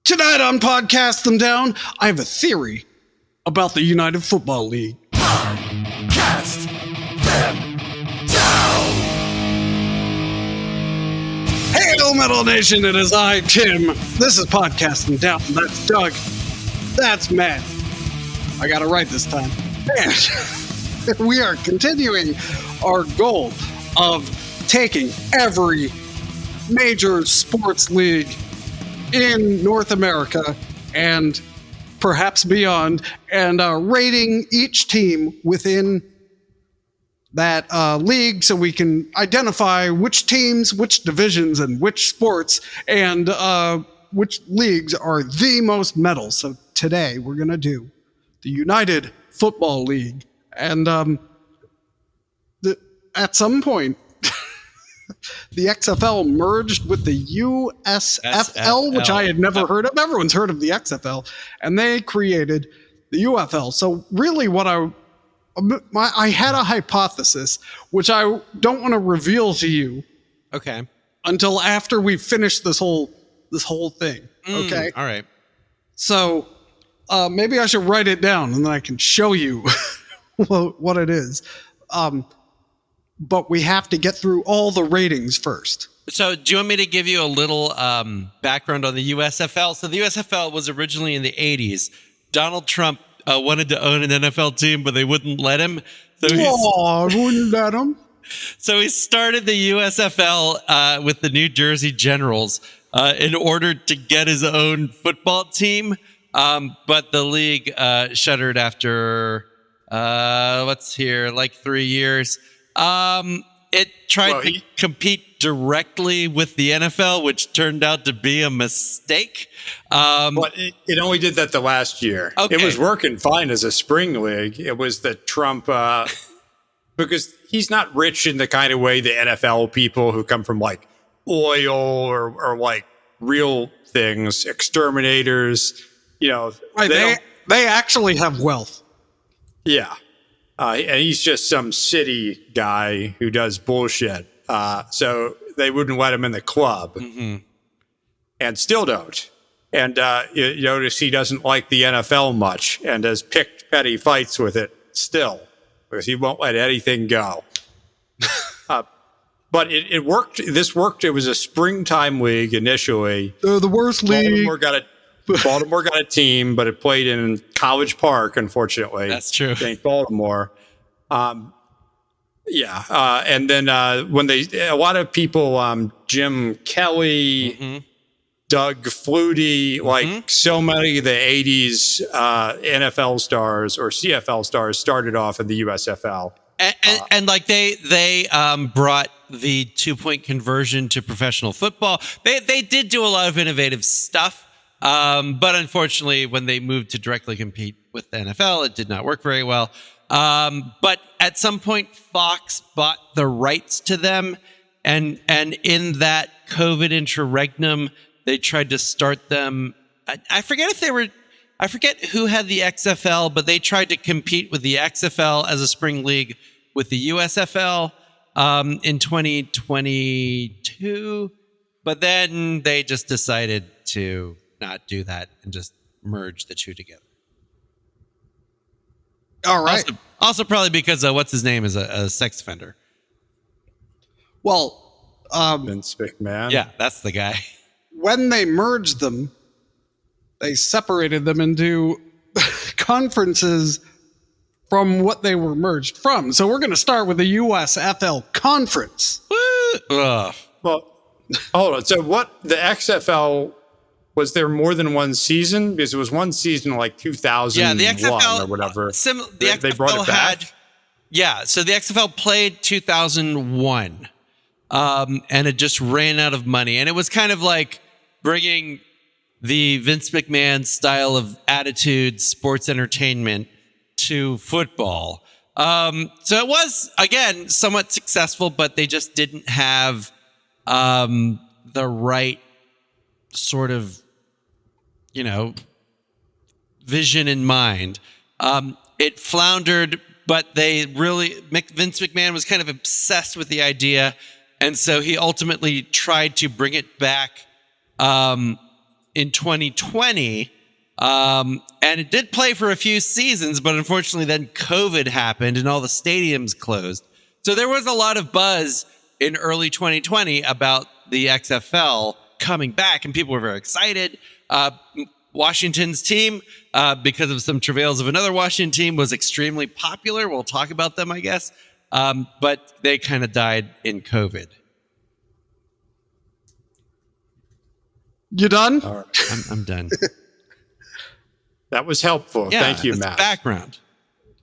Tonight on Podcast Them Down, I have a theory about the United Football League. Podcast them down. Hail Metal Nation, it is I, Tim. This is Podcast Them Down. That's Doug. That's Matt. I got it right this time. And we are continuing our goal of taking every major sports league in North America and perhaps beyond, and rating each team within that league so we can identify which teams, which divisions, and which sports, and which leagues are the most metal. So today we're going to do the United Football League. And at some point, the XFL merged with the USFL, which I had never heard of. Everyone's heard of the XFL, and they created the UFL. So really what I had a hypothesis, which I don't want to reveal to you. Okay. Until after we finish this whole thing. Okay. All right. So maybe I should write it down and then I can show you what it is. But we have to get through all the ratings first. So do you want me to give you a little background on the USFL? So the USFL was originally in the 80s. Donald Trump wanted to own an NFL team, but they wouldn't let him. Wouldn't let him? So he started the USFL with the New Jersey Generals in order to get his own football team. But the league shuttered after, 3 years. It tried to compete directly with the NFL, which turned out to be a mistake. But it only did that the last year. Okay. It was working fine as a spring league. It was the Trump, because he's not rich in the kind of way the NFL people who come from like oil or like real things, exterminators, Right, they actually have wealth. Yeah. And he's just some city guy who does bullshit. So they wouldn't let him in the club. Mm-hmm. And still don't. And you notice he doesn't like the NFL much and has picked petty fights with it still because he won't let anything go. But it worked. This worked. It was a springtime league initially. They're the worst league. Baltimore got a team, but it played in College Park, unfortunately. That's true. St. Baltimore. And then when a lot of people, Jim Kelly, mm-hmm. Doug Flutie, like so many of the 80s NFL stars or CFL stars started off in the USFL. And like they brought the 2-point conversion to professional football. They did do a lot of innovative stuff. But unfortunately, when they moved to directly compete with the NFL, it did not work very well. But at some point, Fox bought the rights to them. And in that COVID interregnum, they tried to start them. I forget who had the XFL, but they tried to compete with the XFL as a spring league with the USFL in 2022. But then they just decided to not do that and just merge the two together. All right. Also probably because what's his name is a sex offender. Well, Vince McMahon. Yeah, that's the guy. When they merged them, they separated them into conferences from what they were merged from. So we're going to start with the USFL conference. Ugh. Well, hold on. So the XFL, was there more than one season? Because it was one season like 2001 the XFL, or whatever. They brought it back? So the XFL played 2001. And it just ran out of money. And it was kind of like bringing the Vince McMahon style of attitude, sports entertainment to football. So it was, again, somewhat successful, but they just didn't have the right sort of, vision in mind. It floundered, but Vince McMahon was kind of obsessed with the idea. And so he ultimately tried to bring it back in 2020. And it did play for a few seasons, but unfortunately then COVID happened and all the stadiums closed. So there was a lot of buzz in early 2020 about the XFL coming back, and people were very excited. Washington's team, because of some travails of another Washington team, was extremely popular. We'll talk about them, I guess. But they kind of died in COVID. You done? All right. I'm done. That was helpful. Yeah, Thank you, that's Matt. Background.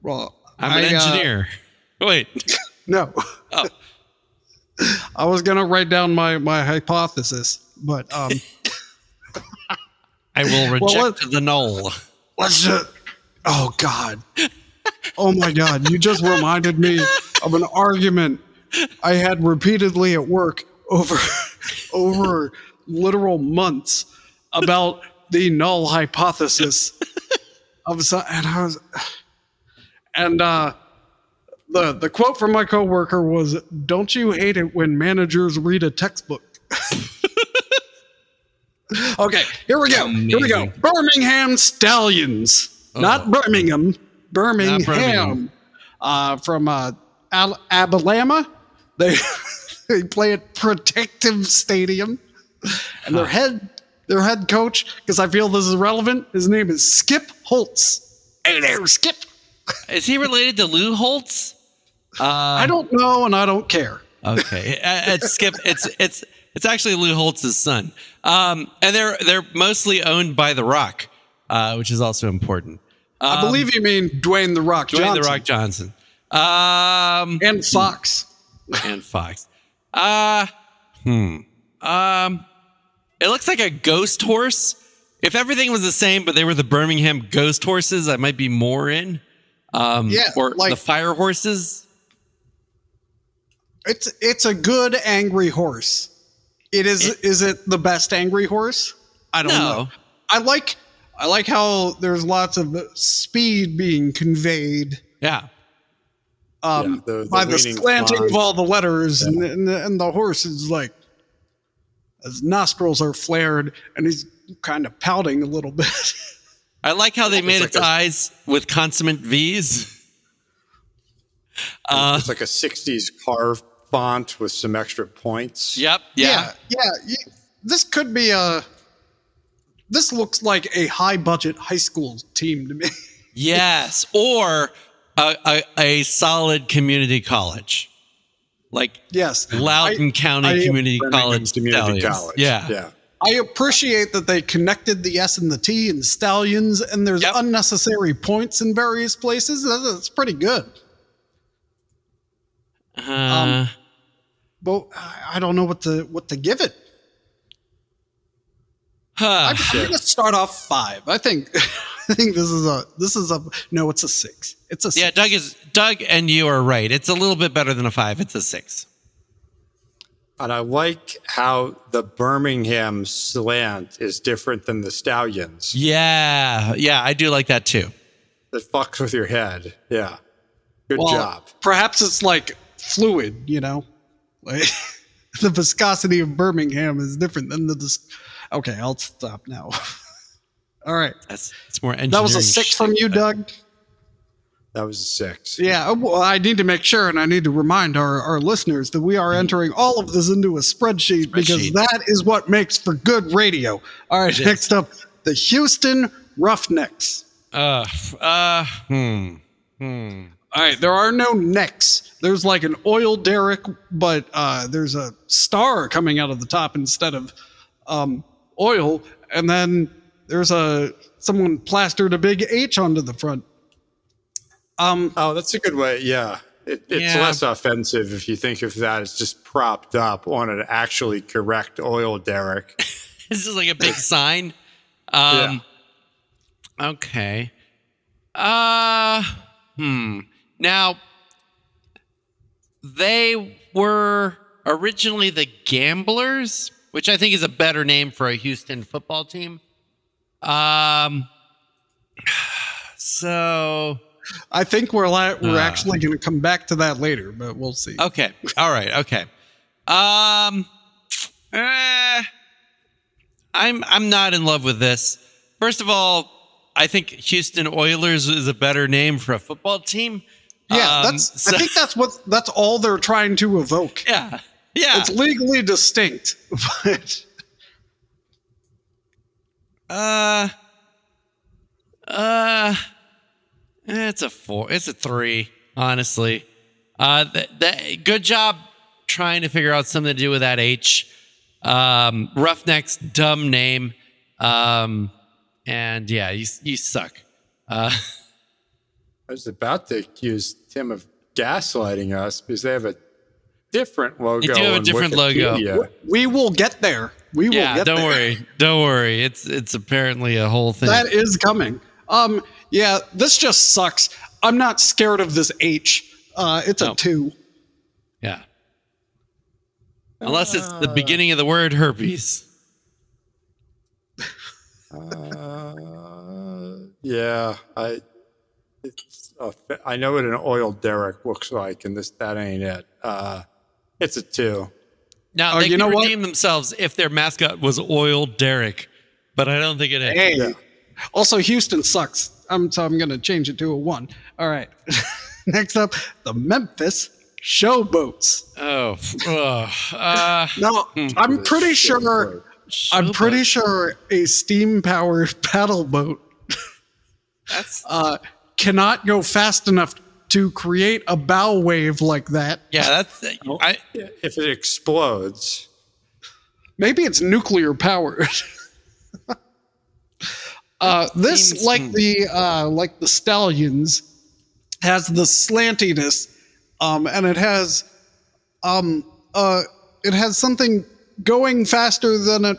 Well, I'm an engineer. Wait. No. Oh. I was going to write down my hypothesis, but I will reject the null. let's just... Oh, God. Oh, my God. You just reminded me of an argument I had repeatedly at work over literal months about the null hypothesis of some, and I was, and the quote from my coworker was, "Don't you hate it when managers read a textbook?" Okay, here we go. Amazing. Here we go. Birmingham Stallions, not Birmingham. Birmingham, from Alabama. They they play at Protective Stadium, and their head coach, because I feel this is relevant, his name is Skip Holtz. Hey there, Skip. Is he related to Lou Holtz? I don't know, and I don't care. Okay, it's Skip. It's actually Lou Holtz's son, and they're mostly owned by The Rock, which is also important. I believe you mean Dwayne The Rock Johnson. Dwayne The Rock Johnson, and Fox. And Fox. It looks like a ghost horse. If everything was the same, but they were the Birmingham ghost horses, I might be more in. Or like the fire horses. It's a good angry horse. Is it the best angry horse? I don't know. I like how there's lots of speed being conveyed. Yeah. By the slanting of all the letters, and the horse is like, his nostrils are flared, and he's kind of pouting a little bit. I like how they made its eyes with consonant V's. It's like a 60s car font with some extra points. Yep. Yeah. This could be this looks like a high-budget high school team to me. Yes, or a solid community college. Like Loudoun County Community College. Yeah. I appreciate that they connected the S and the T in Stallions, and there's unnecessary points in various places. That's pretty good. But I don't know what to give it. I'm going to start off 5. I think this is a no. It's a 6. It's a 6. Yeah, Doug and you are right. It's a little bit better than a 5. It's a 6. And I like how the Birmingham slant is different than the Stallions. Yeah, I do like that too. It fucks with your head. Yeah, good job. Perhaps it's like fluid, like the viscosity of Birmingham is different than Okay, I'll stop now. All right. It's more engineering. That was a 6 from you, Doug? That was a 6. Yeah, well, I need to make sure, and I need to remind our listeners that we are entering all of this into a spreadsheet because that is what makes for good radio. All right, next up, the Houston Roughnecks. All right, there are no necks. There's like an oil derrick, but there's a star coming out of the top instead of oil, and then there's someone plastered a big H onto the front. That's a good way. Yeah, it's less offensive if you think of that as just propped up on an actually correct oil derrick. This is like a big sign. Okay. Now, they were originally the Gamblers, which I think is a better name for a Houston football team. So I think we're actually going to come back to that later, but we'll see. Okay. All right. Okay. I'm not in love with this. First of all, I think Houston Oilers is a better name for a football team. Yeah, I think that's all they're trying to evoke. Yeah. It's legally distinct, but it's a 4. It's a 3, honestly. Good job trying to figure out something to do with that H. Roughneck's dumb name. And yeah, you suck. I was about to accuse Tim of gaslighting us because they have a different logo. They do have a on different Wikipedia. logo. we will get there. We will get there. Don't worry. It's apparently a whole thing. That is coming. Yeah, this just sucks. I'm not scared of this H. It's a 2. Yeah. Unless it's the beginning of the word herpes. Yeah, I know what an oil derrick looks like, and that ain't it. It's a 2. Now, they can redeem themselves if their mascot was Oil Derrick, but I don't think it is. Hey. Yeah. Also, Houston sucks. So I'm going to change it to a 1. All right. Next up, the Memphis Showboats. Now, I'm pretty sure a steam-powered paddle boat cannot go fast enough to create a bow wave like that. Yeah, If it explodes. Maybe it's nuclear powered. This, like the Stallions, has the slantiness, and it has something going faster than it,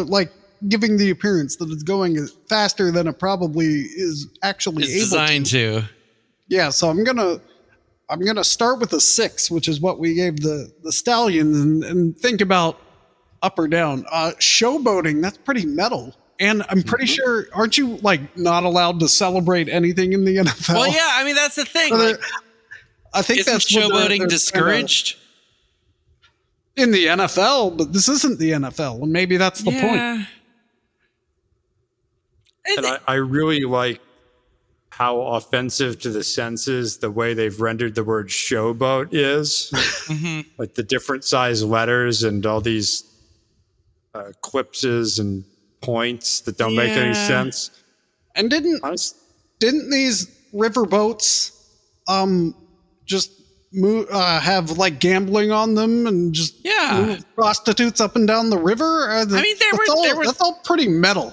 like giving the appearance that it's going faster than it probably is actually it's able designed to. Yeah, so I'm gonna start with a 6, which is what we gave the Stallions, and think about up or down. Showboating, that's pretty metal. And I'm pretty sure, aren't you like not allowed to celebrate anything in the NFL? Well, yeah, I mean that's the thing. I think isn't that's what showboating discouraged in the NFL, but this isn't the NFL, and maybe that's the point. And I really like how offensive to the senses the way they've rendered the word showboat is. Like the different size letters and all these ellipses and points that don't make any sense. And didn't these river boats just have like gambling on them and just move prostitutes up and down the river? I mean, that's all pretty metal.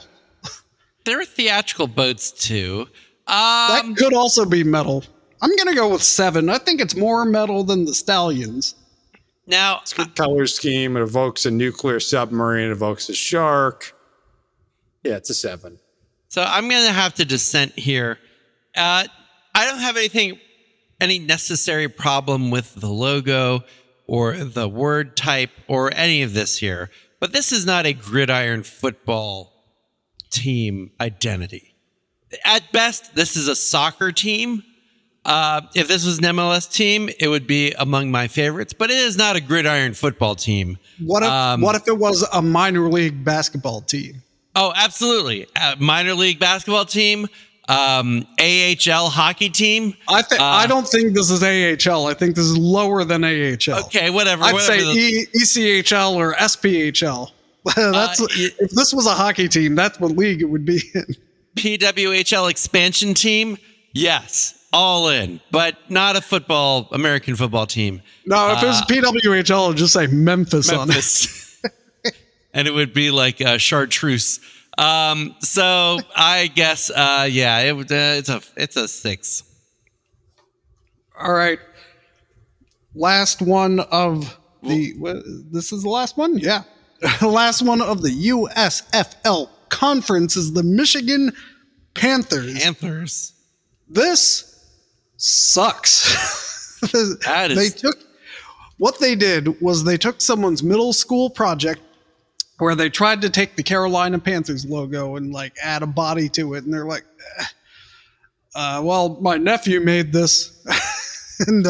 There were theatrical boats too. That could also be metal. I'm gonna go with 7. I think it's more metal than the Stallions. Now, it's a good color scheme. It evokes a nuclear submarine. It evokes a shark. Yeah, it's a 7. So I'm going to have to dissent here. I don't have any necessary problem with the logo or the word type or any of this here. But this is not a gridiron football team identity. At best, this is a soccer team. If this was an MLS team, it would be among my favorites. But it is not a gridiron football team. What if it was a minor league basketball team? Oh, absolutely. Minor league basketball team, AHL hockey team. I don't think this is AHL. I think this is lower than AHL. Okay, whatever. I'd say ECHL or SPHL. If this was a hockey team, that's what league it would be in. PWHL expansion team, yes, all in, but not a American football team. No, if it was PWHL, I'd just say Memphis on it. And it would be like chartreuse. So I guess, it's a 6. All right. Last one of this is the last one? Yeah. The last one of the USFL conference is the Michigan Panthers. This sucks. What they did was they took someone's middle school project where they tried to take the Carolina Panthers logo and like add a body to it. And they're like, well, my nephew made this and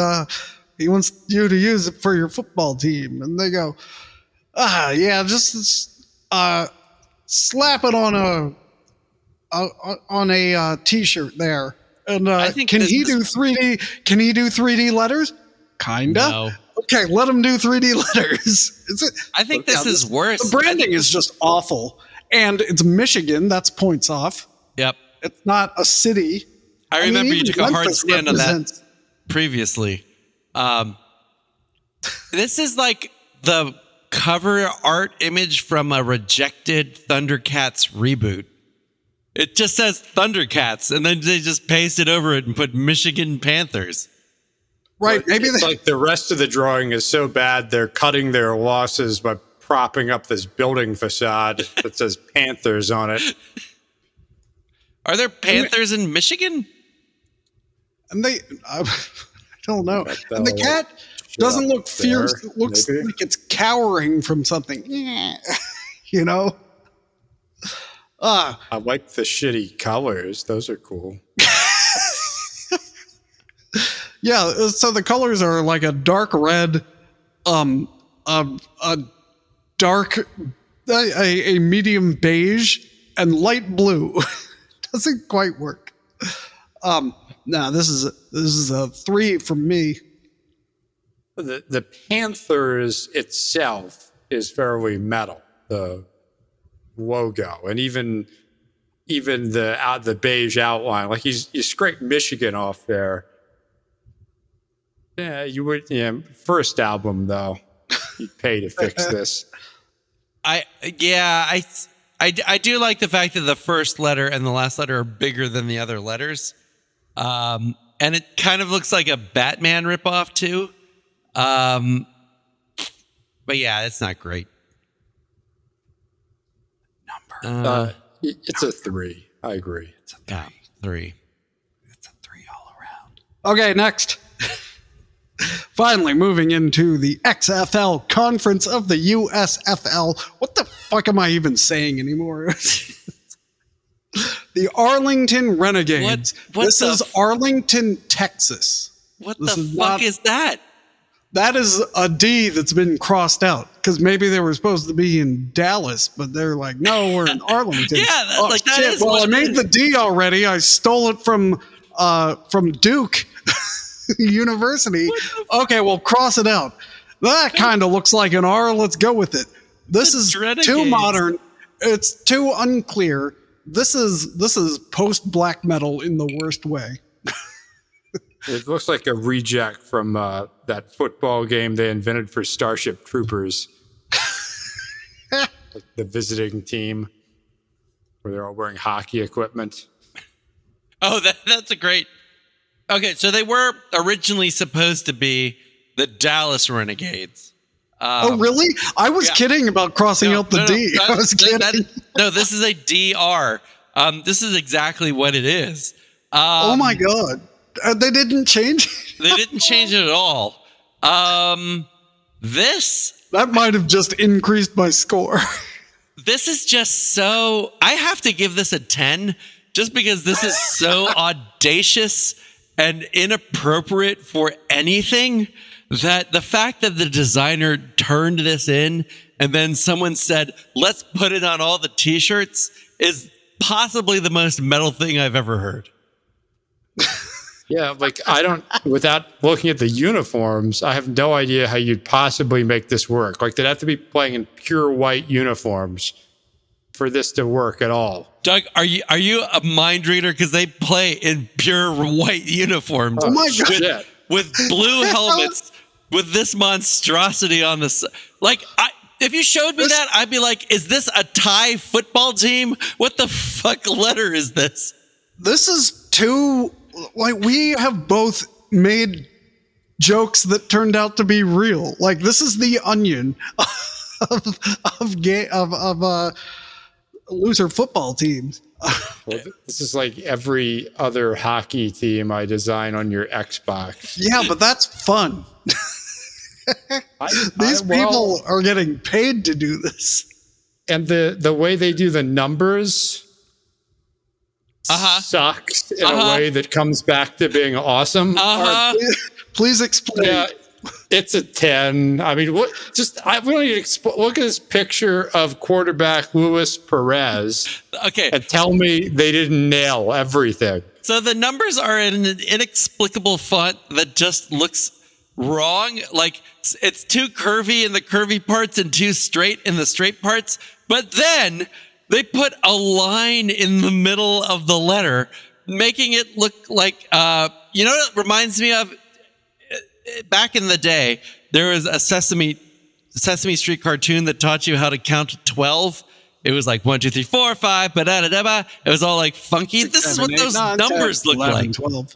he wants you to use it for your football team. And they go, slap it on a t-shirt there. And I think can he do 3D? Can he do 3D letters? Kinda. No. Okay, let him do 3D letters. I think this is worse. The branding is just awful, and it's Michigan. That's points off. Yep. It's not a city. I remember you even took a hard Memphis stand on that represents- previously. This is like the cover art image from a rejected Thundercats reboot. It just says Thundercats, and then they just pasted over it and put Michigan Panthers. Right? Maybe It's they, like the rest of the drawing is so bad they're cutting their losses by propping up this building facade that says Panthers on it. Are there Panthers in Michigan? and they. I don't know. But And the they'll cat doesn't look there, fierce. It looks maybe. like it's cowering from something. You know. I like the shitty colors. Those are cool. Yeah, so the colors are like a dark red, a dark, a medium beige, and light blue. Doesn't quite work. No, this is a 3 from me. The Panthers itself is fairly metal. The logo and even the beige outline, like you scrape Michigan off there. Yeah, you would. Yeah, first album though, you'd pay to fix this. I do like the fact that the first letter and the last letter are bigger than the other letters. And it kind of looks like a Batman ripoff too. But yeah, it's not great. It's a 3. I agree. Yeah, 3. It's a 3 all around. Okay, next. Finally, moving into the XFL Conference of the USFL. What the fuck am I even saying anymore? The Arlington Renegades. This is Arlington, Texas. What This the is fuck not- is that? That is a D that's been crossed out because maybe they were supposed to be in Dallas, but they're like, no, we're in Arlington. Yeah, that is Well, what I it made is. the D already. I stole it from Duke University. Okay, well, cross it out. That kind of looks like an R. Let's go with it. This The is too Renegades. modern. It's too unclear. This is post black metal in the worst way. It looks like a reject from that football game they invented for Starship Troopers. Like the visiting team, where they're all wearing hockey equipment. Oh, that's a great. Okay, so they were originally supposed to be the Dallas Renegades. Oh, really? I was kidding about crossing out the D. I was kidding. No, this is a DR. This is exactly what it is. Oh my God. They didn't change it? They didn't change it at all. This That might have just increased my score. This is just so. I have to give this a 10 just because this is so audacious and inappropriate for anything that the fact that the designer turned this in and then someone said, let's put it on all the t-shirts is possibly the most metal thing I've ever heard. Yeah, like without looking at the uniforms, I have no idea how you'd possibly make this work. Like they'd have to be playing in pure white uniforms for this to work at all. Doug, are you a mind reader? Because they play in pure white uniforms. Oh my God. Shit. With blue helmets, with this monstrosity on the side. Like, if you showed me that, I'd be like, is this a Thai football team? What the fuck letter is this? This is too, like, we have both made jokes that turned out to be real. Like, this is the Onion of loser football teams. Well, this is like every other hockey team I design on your Xbox. Yeah, but that's fun. These people are getting paid to do this. And the way they do the numbers sucks in a way that comes back to being awesome. Please explain. Yeah, It's a 10. I mean, what? We don't need to look at this picture of quarterback Luis Perez. Okay. And tell me they didn't nail everything. So the numbers are in an inexplicable font that just looks wrong. Like it's too curvy in the curvy parts and too straight in the straight parts. But then they put a line in the middle of the letter, making it look like, you know what it reminds me of? Back in the day, there was a Sesame Street cartoon that taught you how to count to 12. It was like 1, 2, 3, 4, 5, ba-da-da-da-ba. It was all like funky. 6, This is 7, what 8, those 9, numbers 10, look 11, like. 12.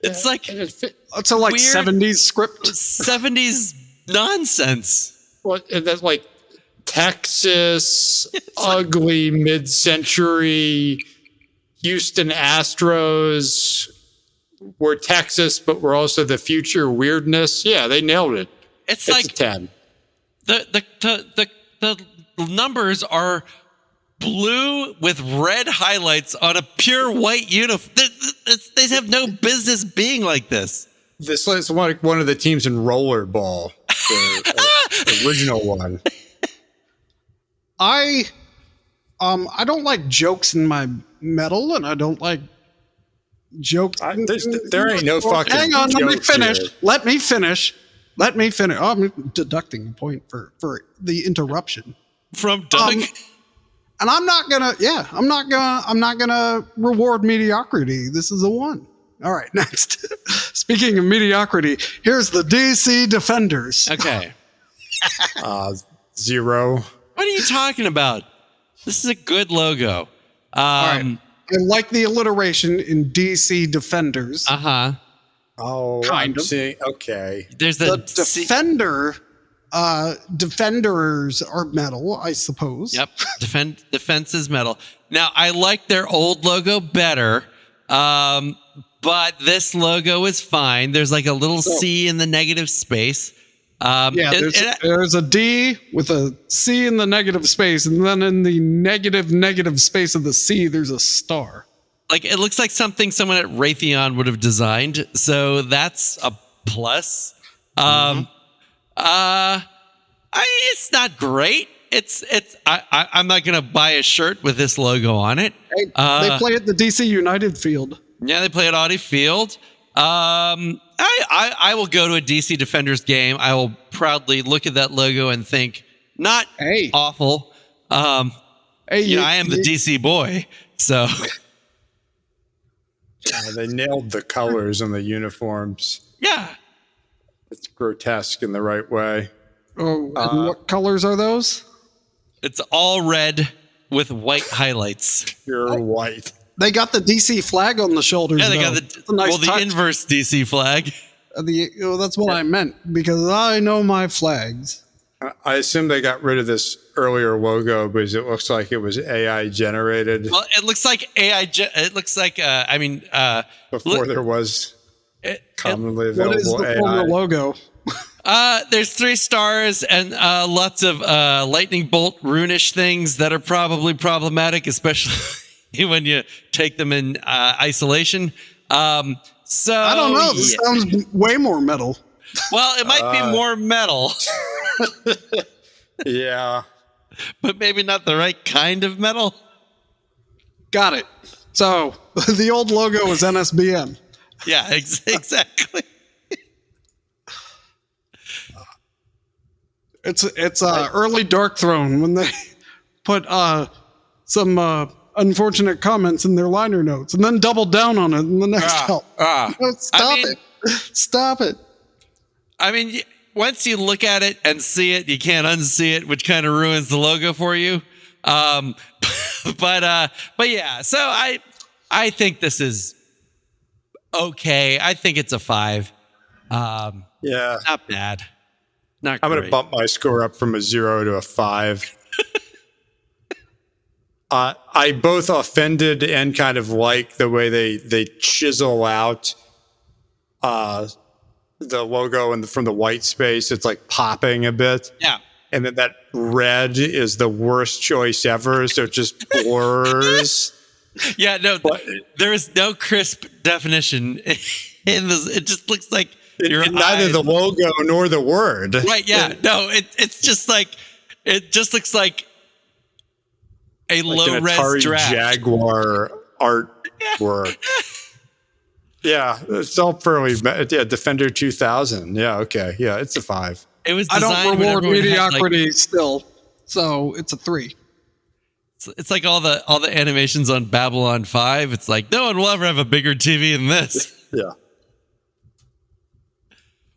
It's like It's a like weird 70s script. 70s nonsense. Well, and that's like Texas, ugly mid-century Houston Astros. We're Texas, but we're also the future weirdness. Yeah, they nailed it. It's a like 10. The numbers are blue with red highlights on a pure white uniform. They have no business being like this. This is like one of the teams in rollerball, the original one. I don't like jokes in my metal, and I don't like jokes. There ain't no fucking. Hang on, let me jokes finish. here. Let me finish. Oh, I'm deducting a point for the interruption. From Doug. And I'm not gonna reward mediocrity. This is a 1. All right, next. Speaking of mediocrity, here's the DC Defenders. Okay. 0. What are you talking about? This is a good logo. All right. I like the alliteration in DC Defenders. Uh-huh. Oh, Kind of. seeing. Okay. There's The the defenders are metal, I suppose. Yep. Defense is metal. Now, I like their old logo better, but this logo is fine. There's like a little C in the negative space. There's a D with a C in the negative space, and then in the negative space of the C, there's a star. Like it looks like something someone at Raytheon would have designed. So that's a plus. It's not great. I'm not gonna buy a shirt with this logo on it. They play at the DC United Field. Yeah, they play at Audi Field. I will go to a DC Defenders game. I will proudly look at that logo and think, not awful. I am the DC boy, so. They nailed the colors on the uniforms. Yeah. It's grotesque in the right way. Oh, and what colors are those? It's all red with white highlights. Pure white. They got the DC flag on the shoulders. Yeah, they got the inverse DC flag. That's what I meant, because I know my flags. I assume they got rid of this earlier logo because it looks like it was AI generated. Well, it looks like it looks like before there was commonly available what is the former logo? There's 3 stars and lots of lightning bolt runish things that are probably problematic, especially when you take them in isolation. So I don't know. This sounds way more metal. Well, it might be more metal. Yeah. But maybe not the right kind of metal. Got it. So the old logo was NSBN. Yeah, exactly. It's early Dark Throne when they put some unfortunate comments in their liner notes and then doubled down on it in the next help. Stop it. I mean, once you look at it and see it, you can't unsee it, which kind of ruins the logo for you. But yeah, so I think this is okay. I think it's a 5. Yeah. Not bad. Not I'm great. going to bump my score up from a 0 to a 5. I both offended and kind of like the way they chisel out the logo and from the white space. It's like popping a bit. Yeah. And then that red is the worst choice ever. So it just blurs. Yeah, no, there is no crisp definition in this. It just looks like Neither the logo nor the word. Right, yeah. No, it's just like, it just looks like a Like an low-res Atari draft. Jaguar artwork. Yeah, it's all fairly. Yeah, Defender 2000. Yeah, okay. Yeah, it's a 5. It was I designed don't when reward everyone had, mediocrity still, so it's a 3. it's like all the animations on Babylon 5. It's like, no one will ever have a bigger TV than this. Yeah.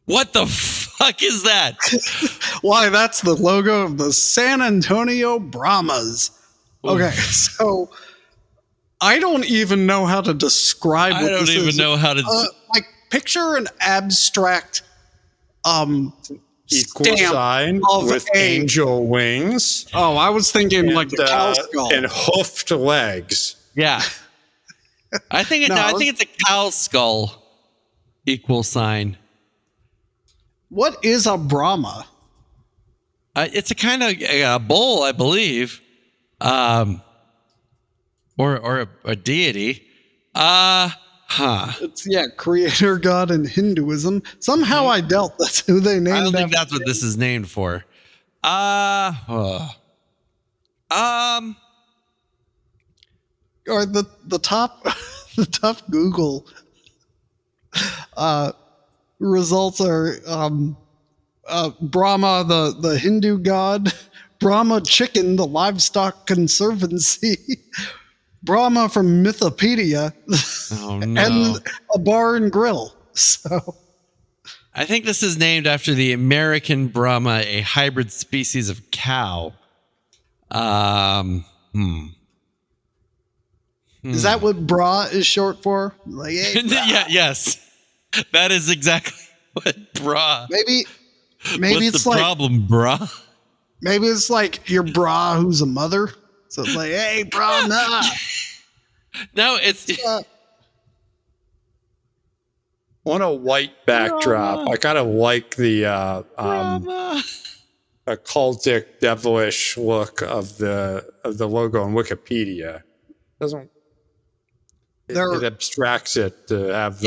What the fuck is that? Why, that's the logo of the San Antonio Brahmas. Okay, so I don't even know how to describe what I don't this even is. know how to. Like, picture an abstract Equal stamp sign of with angel wings. Oh, I was thinking like the cow and, skull. and hoofed legs. Yeah. I think it's a cow skull equal sign. What is a Brahma? It's a kind of a bull, I believe, or a deity. It's creator god in Hinduism. Somehow I doubt that's who they named. I don't think after. that's what this is named for. Or the top the top Google results are Brahma, the Hindu god, Brahma chicken, the livestock conservancy, Brahma from Mythopedia, Oh no! and a bar and grill. So I think this is named after the American Brahma, a hybrid species of cow. is that what bra is short for? Like, hey, bra. Yes, that is exactly what bra. Maybe What's it's the like problem, bra? maybe it's like your bra who's a mother. So it's like, hey, bra, nah. No, it's On a white backdrop, I kind of like the Brahma. occultic, devilish look of the logo on Wikipedia. It abstracts it to have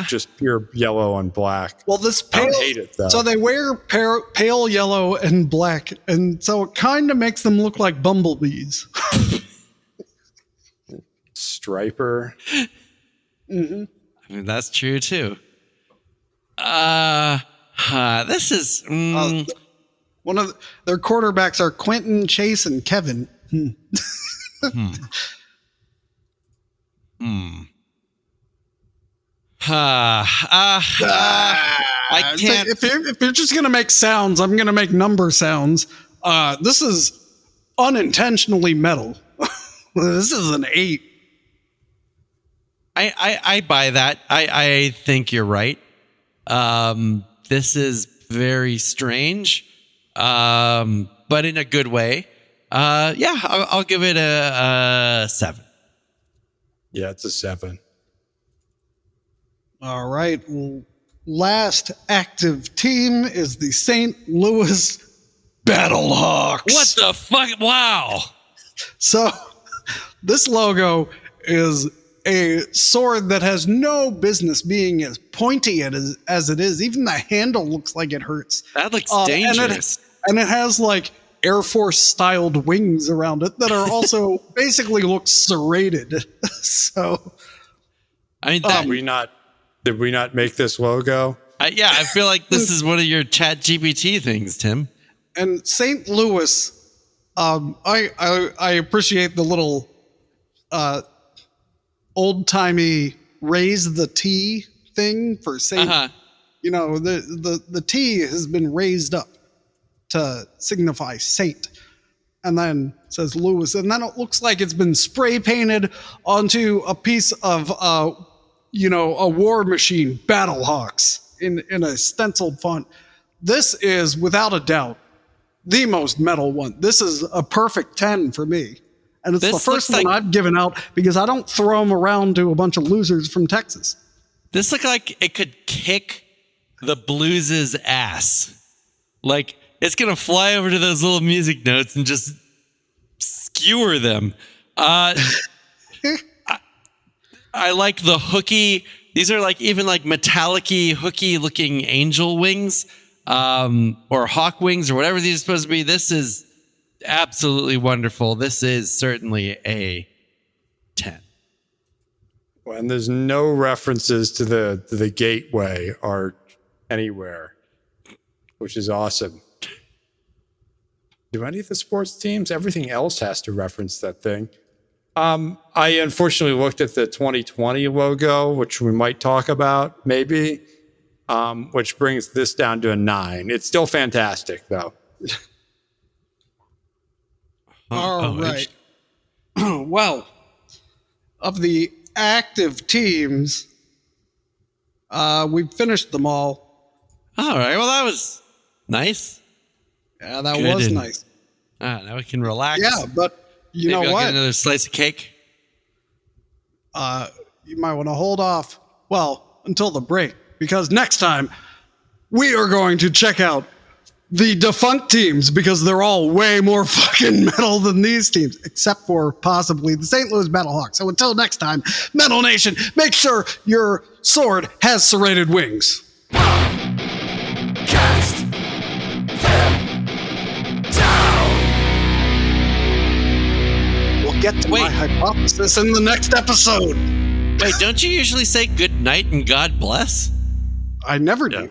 just pure yellow and black. Well, this I pale, don't hate it though. so they wear pale yellow and black, and so it kind of makes them look like bumblebees. Striper. I mean, that's true too. This is One of their quarterbacks are Quentin, Chase, and Kevin. I can't. If you're just gonna make sounds, I'm gonna make number sounds. This is unintentionally metal. This is an 8. I buy that. I think you're right. This is very strange, but in a good way. I'll give it a 7. Yeah, it's a 7. All right. Well, last active team is the St. Louis Battlehawks. What the fuck? Wow. So this logo is a sword that has no business being as pointy as it is. Even the handle looks like it hurts. That looks dangerous. And it has like Air Force styled wings around it that are also basically look serrated. So I mean, did we not make this logo? I feel like this is one of your Chat GPT things, Tim. And St. Louis, I appreciate the little old timey raise the T thing for Saint. You know, the T has been raised up to signify saint, and then it says Louis, and then it looks like it's been spray painted onto a piece of a war machine, Battlehawks, in a stenciled font. This is without a doubt the most metal one. This is a perfect 10 for me. And it's the first one I've given out because I don't throw them around to a bunch of losers from Texas. This looks like it could kick the Blues' ass. Like, it's going to fly over to those little music notes and just skewer them. I like the hooky These are like even like metallic-y, hooky-looking angel wings, or hawk wings, or whatever these are supposed to be. This is absolutely wonderful. This is certainly a 10. And there's no references to the gateway art anywhere, which is awesome. Do any of the sports teams? Everything else has to reference that thing. I unfortunately looked at the 2020 logo, which we might talk about maybe, which brings this down to a 9. It's still fantastic, though. All right. Well, of the active teams, we finished them all. All right. Well, that was nice. Yeah, that Good. was nice. Now we can relax. Yeah, but you Maybe know I'll what? get another slice of cake. You might want to hold off, well, until the break, because next time we are going to check out the defunct teams, because they're all way more fucking metal than these teams, except for possibly the St. Louis Battlehawks. So until next time, Metal Nation, make sure your sword has serrated wings. Cast them down. We'll get to my hypothesis in the next episode. Wait, don't you usually say good night and God bless? I never do.